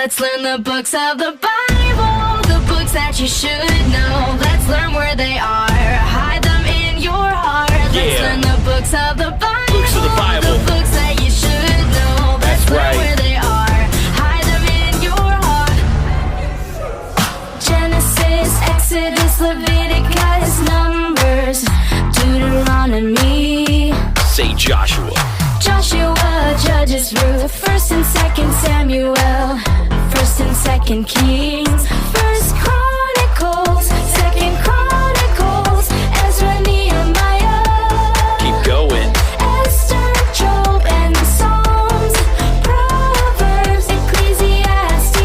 Let's learn the books of the Bible, the books that you should know. Let's learn where they are, hide them in your heart. Let's learn the books of the Bible, the books that you should know. Let's learn where they are, hide them in your heart. Genesis, Exodus, Leviticus, Numbers, Deuteronomy. Say Joshua. Joshua, Judges, Ruth, 1st and 2nd Samuel, 1st and 2nd Kings, 1st Chronicles, 2nd Chronicles, Ezra, Nehemiah. Keep going. Esther, Job, and the Psalms, Proverbs, Ecclesiastes,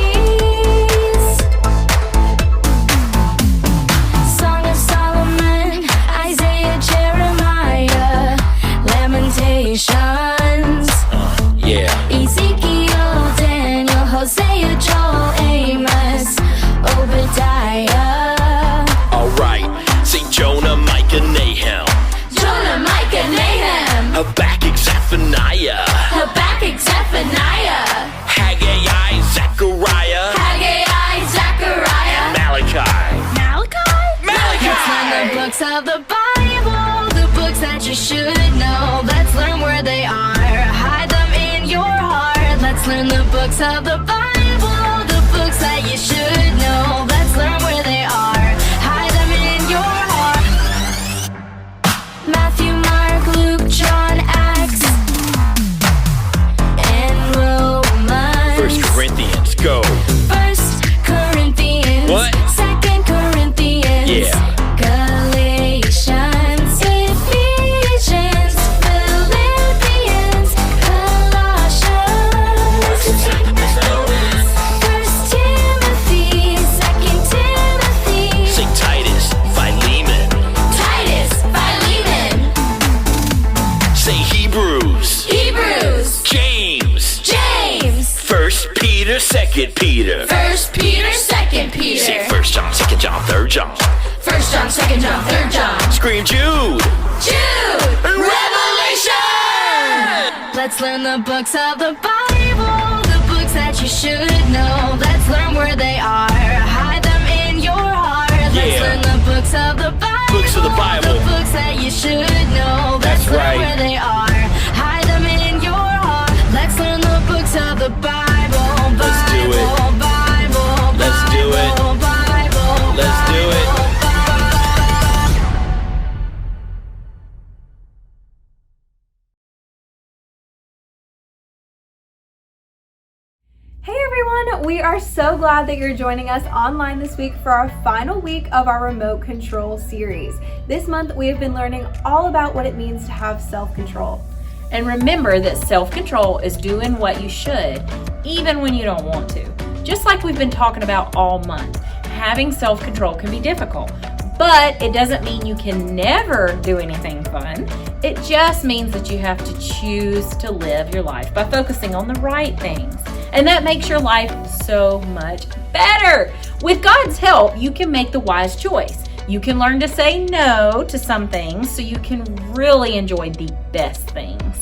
Song of Solomon, Isaiah, Jeremiah, Lamentations. Ezekiel, Daniel, Hosea, Joel, Amos, Obadiah. Alright, say Jonah, Micah, Nahum. Jonah, Micah, Nahum. Habakkuk, Zephaniah. Habakkuk, Zephaniah. Haggai, Zechariah. Haggai, Zechariah. Malachi. Malachi? Let's learn the books of the Bible, the books that you should know. Let's learn where they are, hide them in your heart. Let's learn the books of the Bible, the books that you should know. Let's learn where they are, hide them in your heart. Matthew, Mark, Luke, John, Acts, and Romans. 1 Corinthians, go. 1 Corinthians. What? 2 Corinthians. Yeah. Galatians, Ephesians, Philippians, Colossians, 1 Timothy, 2 Timothy. Say Titus, Philemon. Titus, Philemon. Say Hebrews. Hebrews. James. James. 1 Peter, 2 Peter. 1 Peter, 2 Peter. Say 1 John, 2 John, 3 John. 1 John, 2 John, 3 John. Scream Jude. Jude. Revelation. Let's learn the books of the Bible, the books that you should know. Let's learn where they are, hide them in your heart. Let's learn the books of the Bible, Books of the Bible. the books that you should know. Let's That's learn right. where they are, hide them in your heart. Let's learn the books of the Bible, Let's do it. Bible, Let's do it. Bible, Let's do it. Bible. Hey everyone, we are so glad that you're joining us online this week for our final week of our remote control series. This month we have been learning all about what it means to have self-control. And remember that self-control is doing what you should, even when you don't want to. Just like we've been talking about all month, having self-control can be difficult, but it doesn't mean you can never do anything fun. It just means that you have to choose to live your life by focusing on the right things. And that makes your life so much better. With God's help, you can make the wise choice. You can learn to say no to some things so you can really enjoy the best things.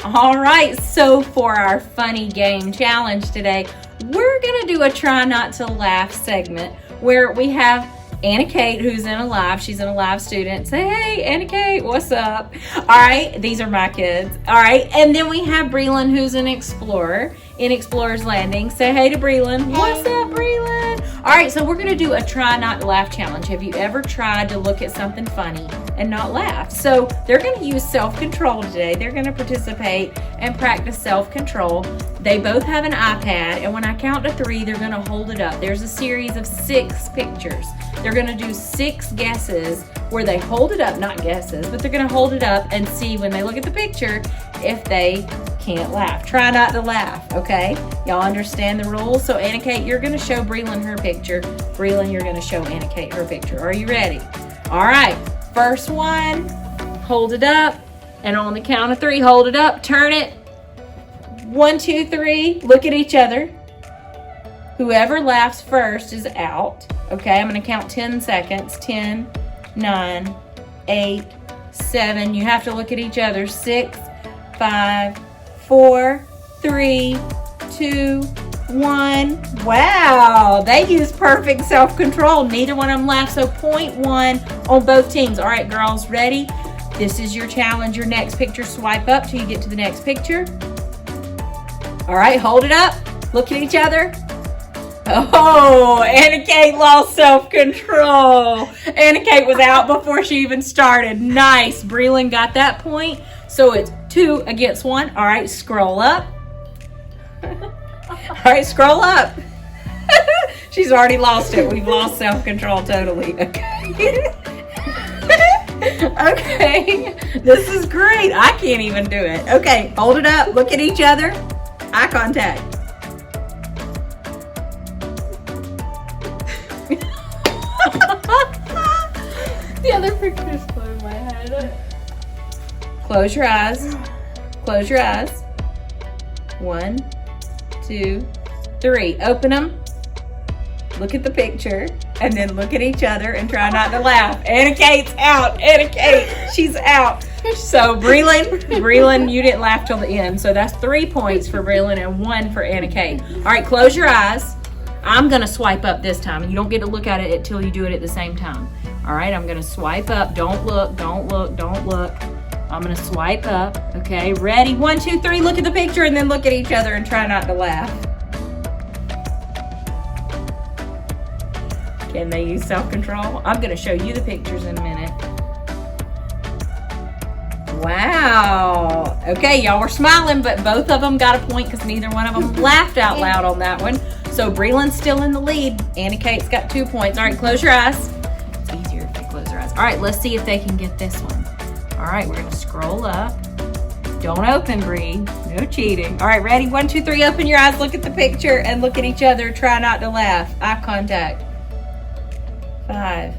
All right, so for our funny game challenge today, we're gonna do a try not to laugh segment where we have Anna Kate, who's in a live, she's in a live student. Say, hey, Anna Kate, what's up? All right, these are my kids. All right, and then we have Breland, who's an explorer in Explorer's Landing. Say hey to Breland. Hey. What's up, Breland? All right, so we're gonna do a try not to laugh challenge. Have you ever tried to look at something funny and not laugh? So they're gonna use self-control today. They're gonna participate and practice self-control. They both have an iPad, and when I count to 3, they're gonna hold it up. There's a series of 6 pictures. They're gonna do 6 guesses where they hold it up, not guesses, but they're gonna hold it up and see when they look at the picture if they can't laugh. Try not to laugh, okay? Y'all understand the rules? So Anna Kate, you're gonna show Breland her picture. Breland, you're gonna show Anna Kate her picture. Are you ready? All right, first one, hold it up, and on the count of 3, hold it up, turn it. 1, 2, 3, look at each other. Whoever laughs first is out. Okay, I'm gonna count 10 seconds. 10, 9, 8, 7. You have to look at each other. 6, 5, 4, 3, 2, 1. Wow, they used perfect self-control. Neither one of them laughed, so 0.1 on both teams. All right, girls, ready? This is your challenge. Your next picture, swipe up till you get to the next picture. All right, hold it up. Look at each other. Oh, Anna Kate lost self-control. Anna Kate was out before she even started. Nice. Breland got that point. So it's 2 against 1. All right, scroll up. All right, scroll up. She's already lost it. We've lost self-control totally. Okay. Okay. This is great. I can't even do it. Okay, hold it up. Look at each other. Eye contact. The other picture's still in my head. Close your eyes. Close your eyes. 1, 2, 3. Open them. Look at the picture. And then look at each other and try not to laugh. Anna Kate's out. Anna Kate, she's out. So Breland, you didn't laugh till the end. So that's 3 points for Breland and 1 for Anna Kate. All right, close your eyes. I'm going to swipe up this time. You don't get to look at it until you do it at the same time. All right, I'm going to swipe up. Don't look, don't look, don't look. I'm going to swipe up. Okay, ready? 1, 2, 3. Look at the picture and then look at each other and try not to laugh. Can they use self-control? I'm going to show you the pictures in a minute. Wow. Okay, y'all were smiling, but both of them got a point because neither one of them laughed out loud on that one. So Breland's still in the lead. Anna Kate's got 2 points. All right, close your eyes. It's easier if they close their eyes. All right, let's see if they can get this one. All right, we're going to scroll up. Don't open, Bree. No cheating. All right, ready? 1, 2, 3. Open your eyes. Look at the picture and look at each other. Try not to laugh. Eye contact. 5,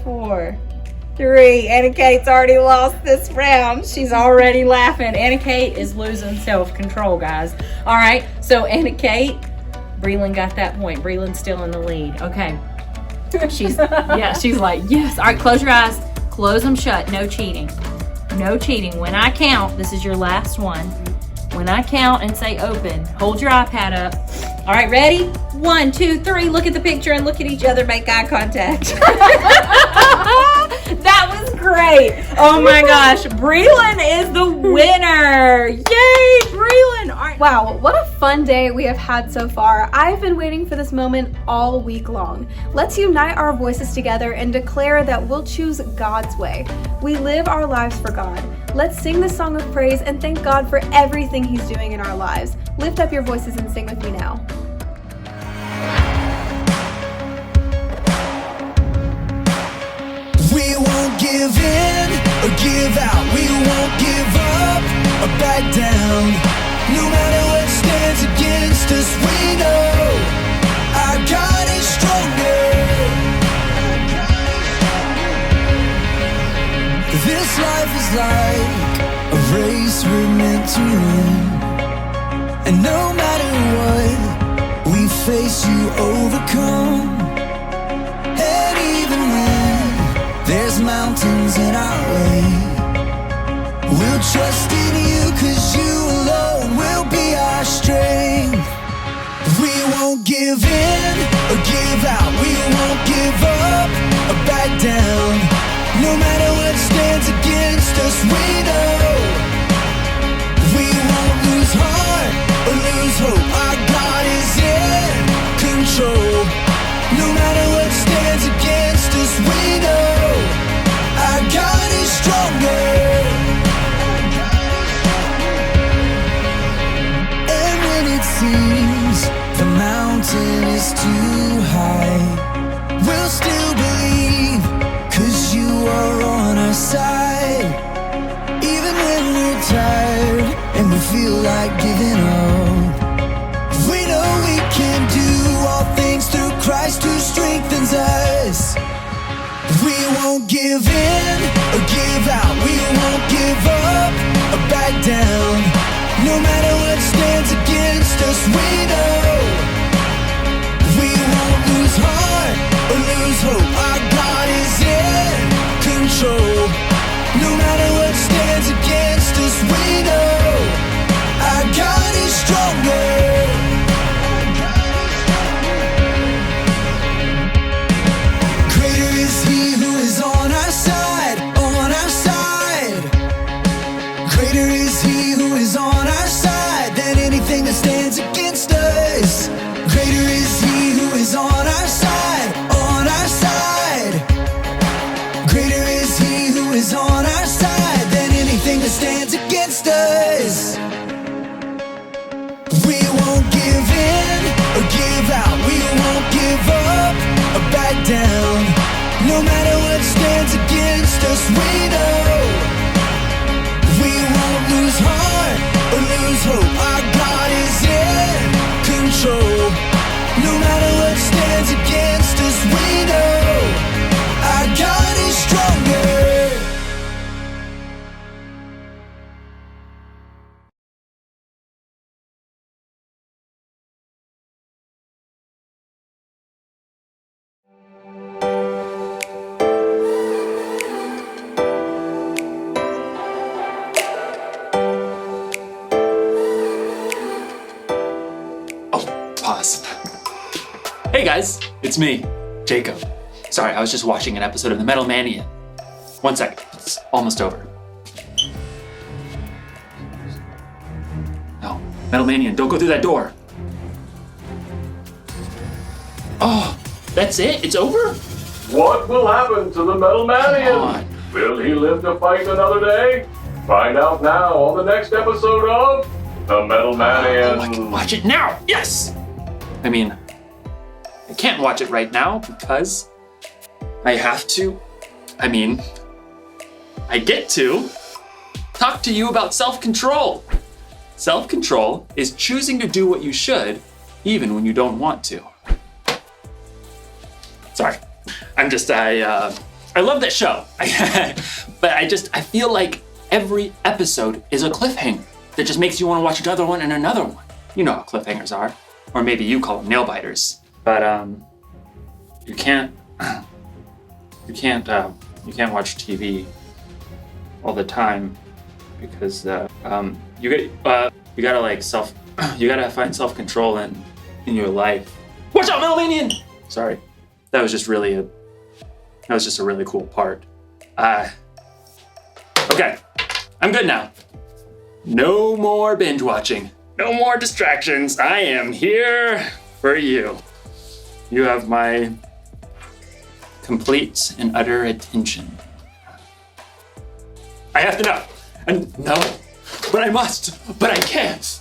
4, 3. Anna Kate's already lost this round. She's already laughing. Anna Kate is losing self-control, guys. All right, so Anna Kate, Breland got that point. Breland's still in the lead. Okay. She's like, yes. All right, close your eyes. Close them shut. No cheating. No cheating. When I count, this is your last one. When I count and say open, hold your iPad up. All right, ready? 1, 2, 3. Look at the picture and look at each other. Make eye contact. That was great. Oh my gosh. Breland is the winner. Yay, Breland. All right. Wow, what a fun day we have had so far. I've been waiting for this moment all week long. Let's unite our voices together and declare that we'll choose God's way. We live our lives for God. Let's sing the song of praise and thank God for everything He's doing in our lives. Lift up your voices and sing with me now. We won't give in or give out. We won't give up or back down. No matter what stands against us, we know our God is stronger. This life is like a race we're meant to win. And no matter what we face, you overcome. And even when there's mountains in our way, we'll trust in you, 'cause you alone will be our strength. We won't give in or give out. We won't give up or back down. No matter what stands against us, we know we won't lose heart or lose hope. Our God is in control. No matter what stands against us, we know our God is stronger. And when it seems the mountain is too high, we'll still believe, 'cause you are on our side. Even when we're tired and we feel like giving up, we know we can do all things through Christ who strengthens us. We won't give in or give out. We won't give up or back down. No matter what stands against us, we know we won't lose heart or lose hope. Our God is in control. No matter what stands against us, we know our God is stronger. down. No matter what stands against us, we know we won't lose heart or lose hope. Our God is in control. No matter what stands against us, we know our God is stronger. Pause. Hey guys, it's me, Jacob. Sorry, I was just watching an episode of The Metal Mania. 1 second, it's almost over. No, Metal Mania, don't go through that door. Oh, that's it? It's over? What will happen to the Metal Come Manian? on. Will he live to fight another day? Find out now on the next episode of The Metal Oh, I can Manian. watch it now, yes! I mean, I can't watch it right now because I have to, I get to talk to you about self-control. Self-control is choosing to do what you should, even when you don't want to. Sorry, I love that show. But I feel like every episode is a cliffhanger that just makes you want to watch another one and another one. You know how cliffhangers are. Or maybe you call them nail biters. But you can't watch TV all the time because you gotta find self-control in your life. Watch out, Metalmanian! Sorry, that was just a really cool part. Okay, I'm good now. No more binge watching. No more distractions. I am here for you. You have my complete and utter attention. I have to know. And no, but I must, but I can't.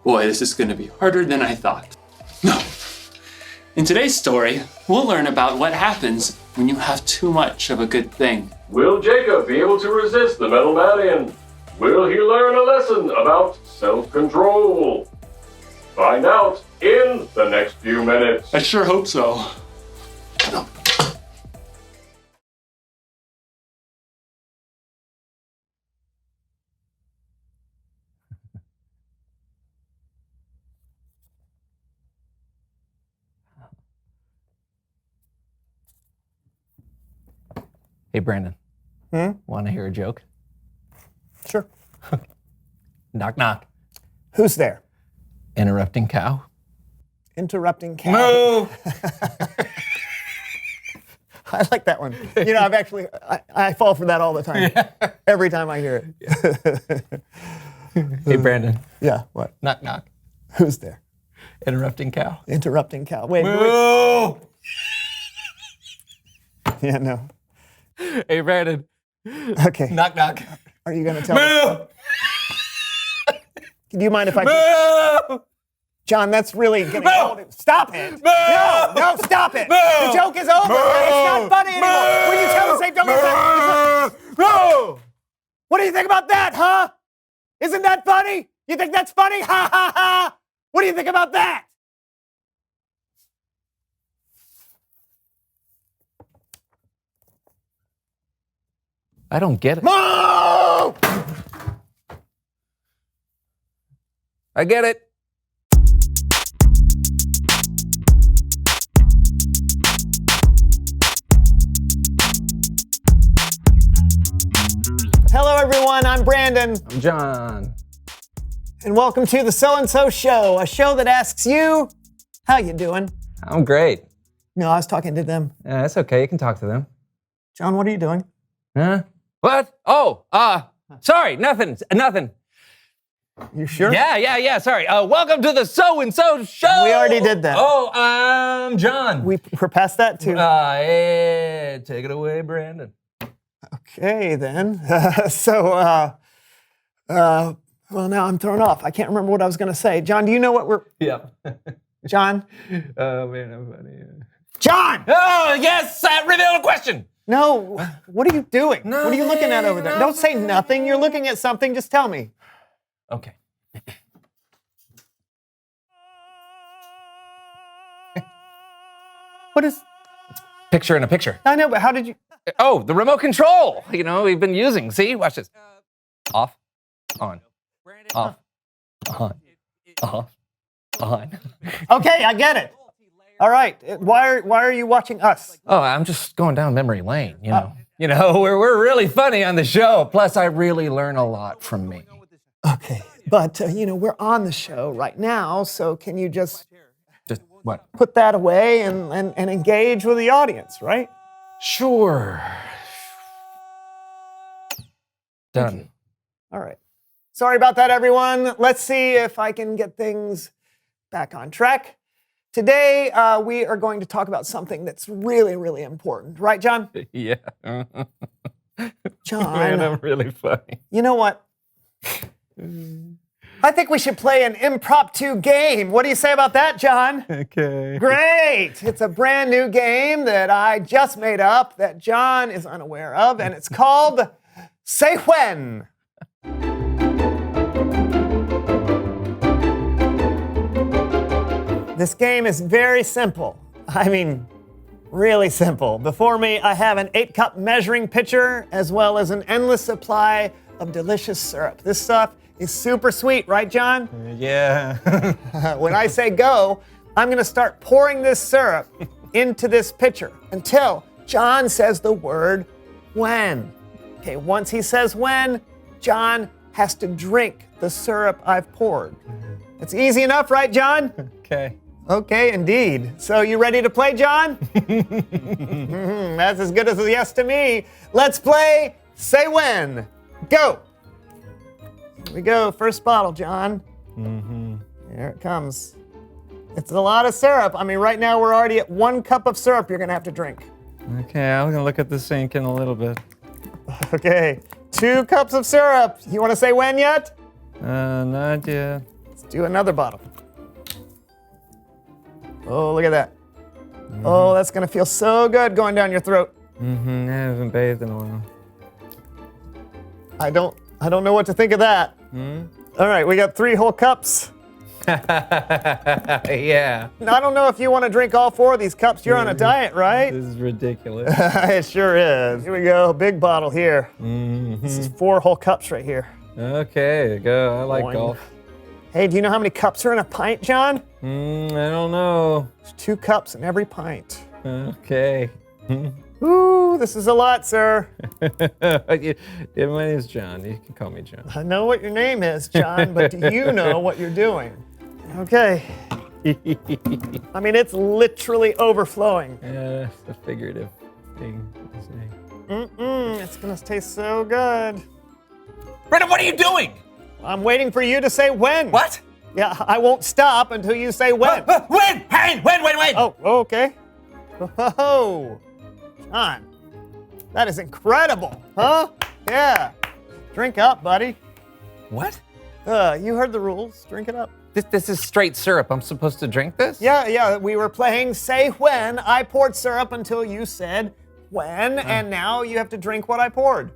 Boy, this is gonna be harder than I thought. No. In today's story, we'll learn about what happens when you have too much of a good thing. Will Jacob be able to resist the Metal Manian? Will he learn a lesson about self-control? Find out in the next few minutes. I sure hope so. Hey, Brandon. Want to hear a joke? Sure. Knock, knock. Who's there? Interrupting cow. Interrupting cow. Moo! I like that one. You know, I fall for that all the time. Every time I hear it. Hey, Brandon. Yeah, what? Knock, knock. Who's there? Interrupting cow. Interrupting cow. Wait. Moo! Yeah, no. Hey, Brandon. Okay. Knock, knock. Are you going to tell me? Moo! Do you mind if I... Moo! John, that's really getting old. Stop it. Moo! No, stop it. Moo! The joke is over. Moo! It's not funny anymore. When you tell the same joke, it's not... What do you think about that, huh? Isn't that funny? You think that's funny? Ha, ha, ha. What do you think about that? I don't get it. Moo! I get it. Hello, everyone. I'm Brandon. I'm John. And welcome to the So-and-So Show, a show that asks you, how you doing? I'm great. No, I was talking to them. Yeah, that's okay. You can talk to them. John, what are you doing? Huh? What? Oh, sorry. Nothing. You sure? Yeah. Sorry. Welcome to the So-and-So Show. We already did that. Oh, I'm John. We're past that, too. Yeah, take it away, Brandon. Okay, then. Well, now I'm thrown off. I can't remember what I was going to say. John, do you know what we're... Yeah. John? Oh, man, I'm funny. John! Oh, yes! Reveal the question! No, what are you doing? What are you looking at over there? Don't say nothing. You're looking at something. Just tell me. Okay. What is... Picture in a picture. I know, but how did you... Oh, the remote control. You know, we've been using. See, watch this. Off, on, off, on, off, on. Okay, I get it. All right. Why are you watching us? Oh, I'm just going down memory lane, you know. You know, we're really funny on the show. Plus, I really learn a lot from me. Okay, but, we're on the show right now, so can you just What? put that away and engage with the audience, right? Sure. Done. All right. Sorry about that, everyone. Let's see if I can get things back on track. Today, we are going to talk about something that's really, really important. Right, John? Yeah. John. Man, I'm really funny. You know what? I think we should play an impromptu game. What do you say about that, John? Okay. Great! It's a brand new game that I just made up that John is unaware of, and it's called Say When. This game is very simple. I mean, really simple. Before me, I have an 8-cup measuring pitcher as well as an endless supply of delicious syrup. This stuff is super sweet, right, John? Yeah. When I say go, I'm gonna start pouring this syrup into this pitcher until John says the word when. Okay, once he says when, John has to drink the syrup I've poured. It's easy enough, right, John? Okay. Okay, indeed. So you ready to play, John? That's as good as a yes to me. Let's play Say When. Go. Here we go. First bottle, John. Here it comes. It's a lot of syrup. I mean, right now we're already at 1 cup of syrup you're going to have to drink. Okay, I'm gonna look at the sink in a little bit. Okay, 2 cups of syrup. You want to say when yet? Not yet. Let's do another bottle. Oh, look at that. Oh, that's going to feel so good going down your throat. I haven't bathed in a while. I don't know what to think of that. All right, we got 3 whole cups. Yeah. I don't know if you want to drink all 4 of these cups. You're on a diet, right? This is ridiculous. It sure is. Here we go, big bottle here. This is 4 whole cups right here. Okay, go. I like Boing. golf. Hey, do you know how many cups are in a pint, John? I don't know. There's 2 cups in every pint. Okay. Ooh, this is a lot, sir. Yeah, my name's John. You can call me John. I know what your name is, John, but do you know what you're doing? Okay. I mean, it's literally overflowing. Yeah, that's a figurative thing to say. It's gonna taste so good. Brendan, what are you doing? I'm waiting for you to say when. What? Yeah, I won't stop until you say when. When? Hey, when? Oh, okay. Oh, John, that is incredible, huh? Yeah. Drink up, buddy. What? You heard the rules. Drink it up. This is straight syrup. I'm supposed to drink this? Yeah, we were playing Say When. I poured syrup until you said when, and now you have to drink what I poured.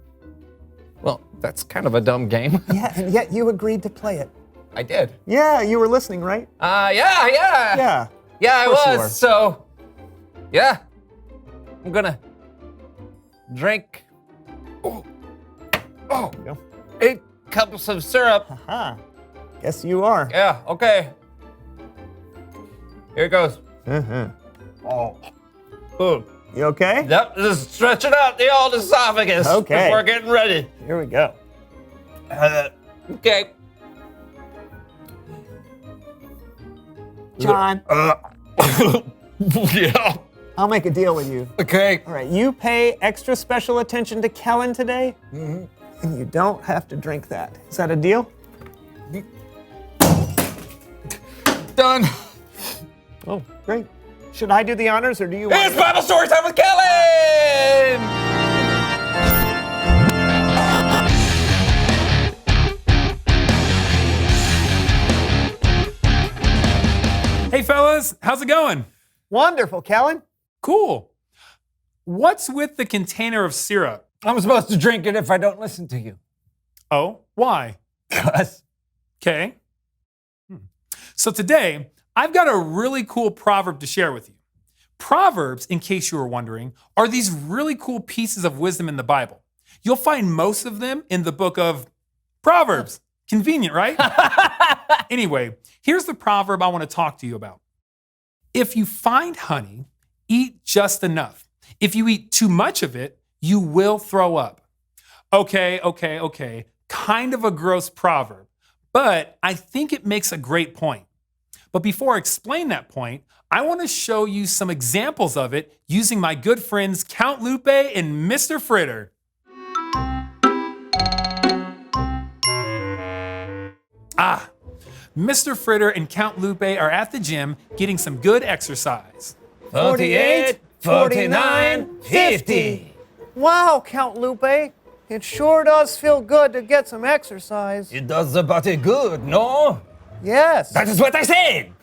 Well, that's kind of a dumb game. Yeah, and yet you agreed to play it. I did. Yeah, you were listening, right? Yeah. Yeah. Yeah, I course you were. was. So, yeah. I'm gonna drink. Oh. There you go. 8 cups of syrup. Huh. Guess you are. Yeah, okay. Here it goes. Oh. Ooh. You okay? Yep, just stretching out the old esophagus. Okay. We're getting ready. Here we go. Okay. John, Yeah. I'll make a deal with you. Okay. All right, you pay extra special attention to Kellen today, and you don't have to drink that. Is that a deal? Done. Oh, great. Should I do the honors, or do you want It's Bible Story Time with Kellen! it going? Wonderful, Kellen. Cool. What's with the container of syrup? I'm supposed to drink it if I don't listen to you. Oh, why? 'Cause. Okay. So today, I've got a really cool proverb to share with you. Proverbs, in case you were wondering, are these really cool pieces of wisdom in the Bible. You'll find most of them in the book of Proverbs. Convenient, right? Anyway, here's the proverb I want to talk to you about. If you find honey, eat just enough. If you eat too much of it, you will throw up. Okay. Kind of a gross proverb, but I think it makes a great point. But before I explain that point, I want to show you some examples of it using my good friends Count Lupe and Mr. Fritter. Mr. Fritter and Count Lupe are at the gym getting some good exercise. 48, 49, 50. Wow, Count Lupe. It sure does feel good to get some exercise. It does the body good, no? Yes. That is what I said.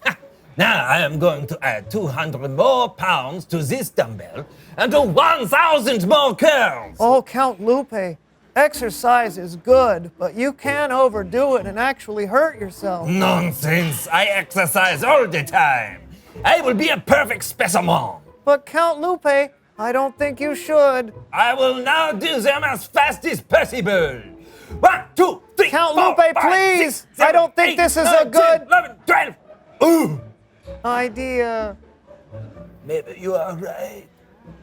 Now I am going to add 200 more pounds to this dumbbell and do 1,000 more curls. Oh, Count Lupe. Exercise is good, but you can overdo it and actually hurt yourself. Nonsense. I exercise all the time. I will be a perfect specimen. But Count Lupe, I don't think you should. I will now do them as fast as possible. 1, 2, 3, Count 4, Lupe, 5, please! 6, 7, I don't think 8, this is 9, a good 10, 11, 12. Ooh. idea. Maybe you are right.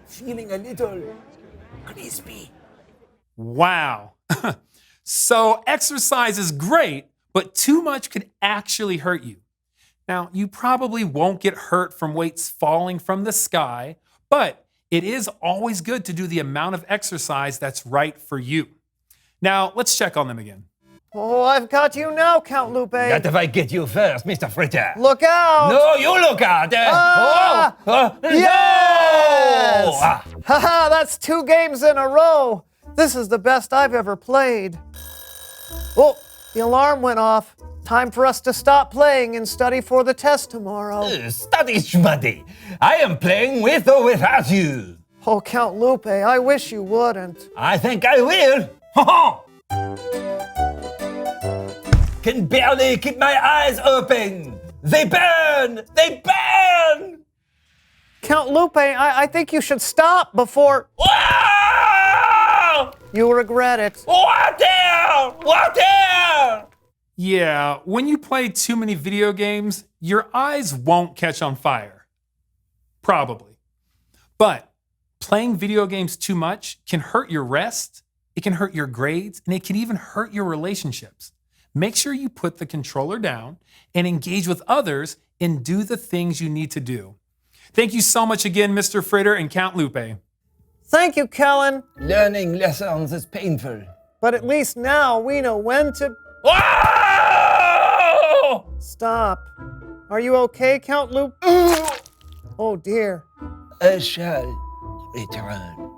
Feeling a little crispy. Wow. So exercise is great, but too much could actually hurt you. Now, you probably won't get hurt from weights falling from the sky, but it is always good to do the amount of exercise that's right for you. Now, let's check on them again. Oh, I've got you now, Count Lupe. Not if I get you first, Mr. Fritter. Look out! No, you look out. Ah! Yes! No! Haha, that's 2 games in a row. This is the best I've ever played. Oh, the alarm went off. Time for us to stop playing and study for the test tomorrow. Study, schmuddy. I am playing with or without you. Oh, Count Lupe, I wish you wouldn't. I think I will. Can barely keep my eyes open. They burn! They burn! Count Lupe, I think you should stop before Wow! you regret it. Water! Water! Yeah, when you play too many video games, your eyes won't catch on fire. Probably. But playing video games too much can hurt your rest, it can hurt your grades, and it can even hurt your relationships. Make sure you put the controller down and engage with others and do the things you need to do. Thank you so much again, Mr. Fritter and Count Lupe. Thank you, Kellen. Learning lessons is painful. But at least now we know when to Wow! stop. Are you okay, Count Lupe? Oh dear. I shall return.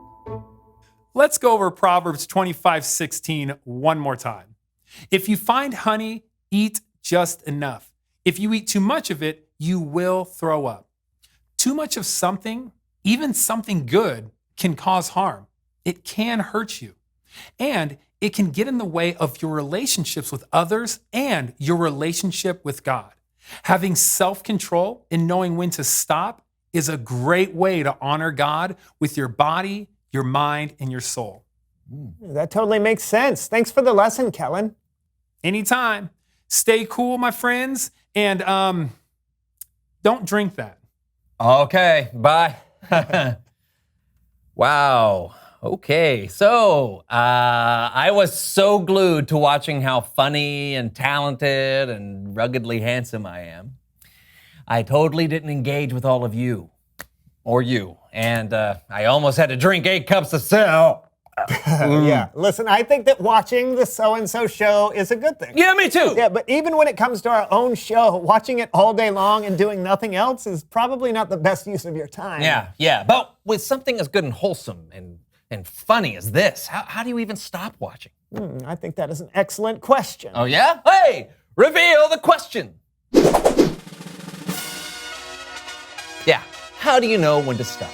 Let's go over Proverbs 25:16 one more time. If you find honey, eat just enough. If you eat too much of it, you will throw up. Too much of something, even something good, can cause harm. It can hurt you. And it can get in the way of your relationships with others and your relationship with God. Having self-control and knowing when to stop is a great way to honor God with your body, your mind, and your soul. That totally makes sense. Thanks for the lesson, Kellen. Anytime. Stay cool, my friends, and don't drink that. Okay, bye. Wow. Okay, so I was so glued to watching how funny and talented and ruggedly handsome I am. I totally didn't engage with all of you, or you, and I almost had to drink 8 cups of syrup. Yeah, listen, I think that watching the so-and-so show is a good thing. Yeah, me too. Yeah, but even when it comes to our own show, watching it all day long and doing nothing else is probably not the best use of your time. Yeah, but with something as good and wholesome and funny as this, how do you even stop watching? I think that is an excellent question. Oh yeah? Hey, reveal the question. how do you know when to stop?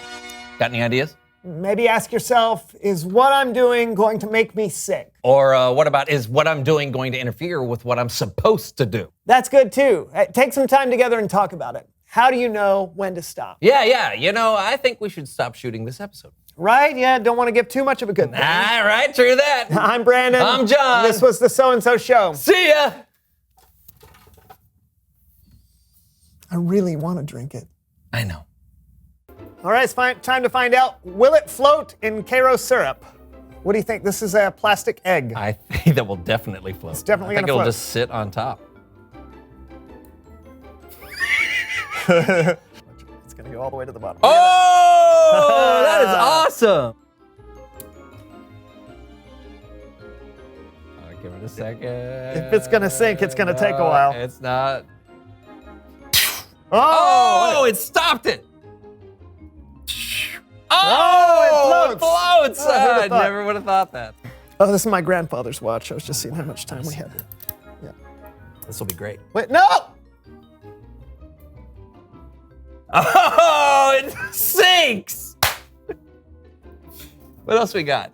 Got any ideas? Maybe ask yourself, is what I'm doing going to make me sick? Or what about, is what I'm doing going to interfere with what I'm supposed to do? That's good too. Take some time together and talk about it. How do you know when to stop? Yeah. I think we should stop shooting this episode. Right? Yeah, don't want to give too much of a good thing. All right, true that. I'm Brandon. I'm John. This was the So-and-So Show. See ya. I really want to drink it. I know. All right, it's time to find out, will it float in Karo syrup? What do you think? This is a plastic egg. I think that will definitely float. It's definitely I think gonna it'll float. just sit on top. It's going to go all the way to the bottom. Oh, that is awesome. Give it a second. If it's going to sink, it's going to take a while. It's not. Oh! It stopped it. Oh, it it floats. floats. Oh, who'd have I thought? never would have thought that. Oh, this is my grandfather's watch. I was just seeing how much time we had. Yeah. This will be great. Wait, no! Oh, it sinks. What else we got?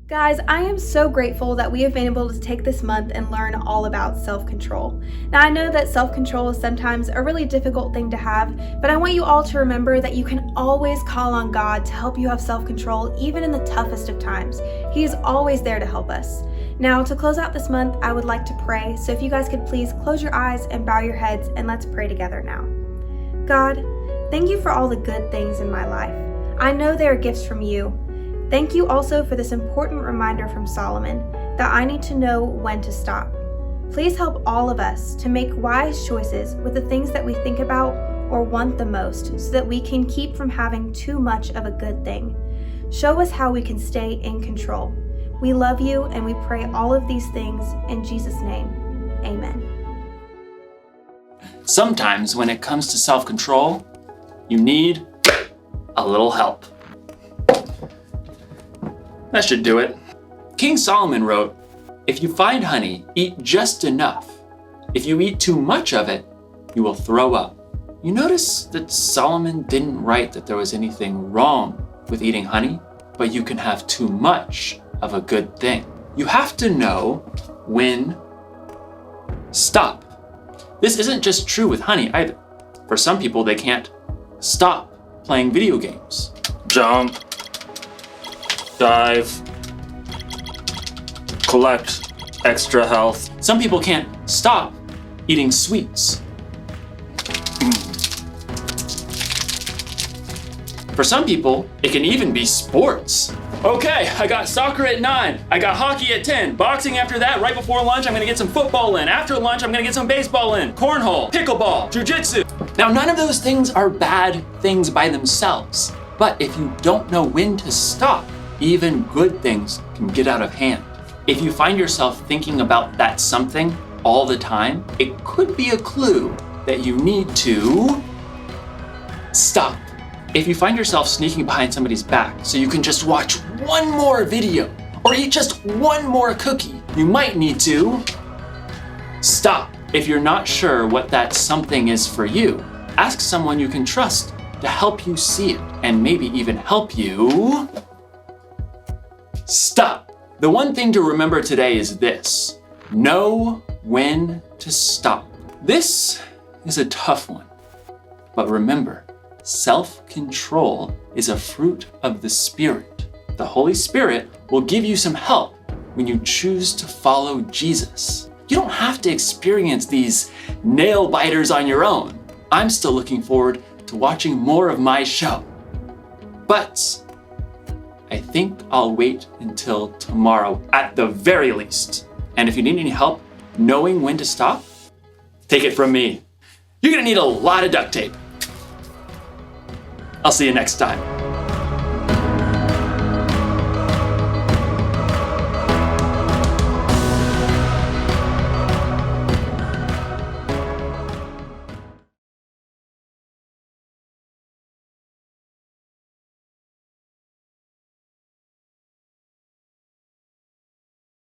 Guys, I am so grateful that we have been able to take this month and learn all about self-control. Now, I know that self-control is sometimes a really difficult thing to have, but I want you all to remember that you can always call on God to help you have self-control even in the toughest of times. He is always there to help us. Now, to close out this month, I would like to pray, so if you guys could please close your eyes and bow your heads, and let's pray together now. God, thank you for all the good things in my life. I know they are gifts from you. Thank you also for this important reminder from Solomon that I need to know when to stop. Please help all of us to make wise choices with the things that we think about or want the most so that we can keep from having too much of a good thing. Show us how we can stay in control. We love you and we pray all of these things in Jesus' name. Amen. Sometimes when it comes to self-control, you need a little help. That should do it. King Solomon wrote, "If you find honey, eat just enough. If you eat too much of it, you will throw up." You notice that Solomon didn't write that there was anything wrong with eating honey, but you can have too much of a good thing. You have to know when stop. This isn't just true with honey either. For some people, they can't stop playing video games. Jump, dive, collect extra health. Some people can't stop eating sweets. For some people, it can even be sports. Okay, I got soccer at 9. I got hockey at 10. Boxing after that. Right before lunch, I'm gonna get some football in. After lunch, I'm gonna get some baseball in. Cornhole, pickleball, jujitsu. Now, none of those things are bad things by themselves. But if you don't know when to stop, even good things can get out of hand. If you find yourself thinking about that something all the time, it could be a clue that you need to stop. If you find yourself sneaking behind somebody's back so you can just watch one more video or eat just one more cookie, you might need to stop. If you're not sure what that something is for you, ask someone you can trust to help you see it and maybe even help you stop. The one thing to remember today is this: know when to stop. This is a tough one, but remember, self-control is a fruit of the Spirit. The Holy Spirit will give you some help when you choose to follow Jesus. You don't have to experience these nail biters on your own. I'm still looking forward to watching more of my show. But I think I'll wait until tomorrow at the very least. And if you need any help knowing when to stop, take it from me. You're gonna need a lot of duct tape. I'll see you next time.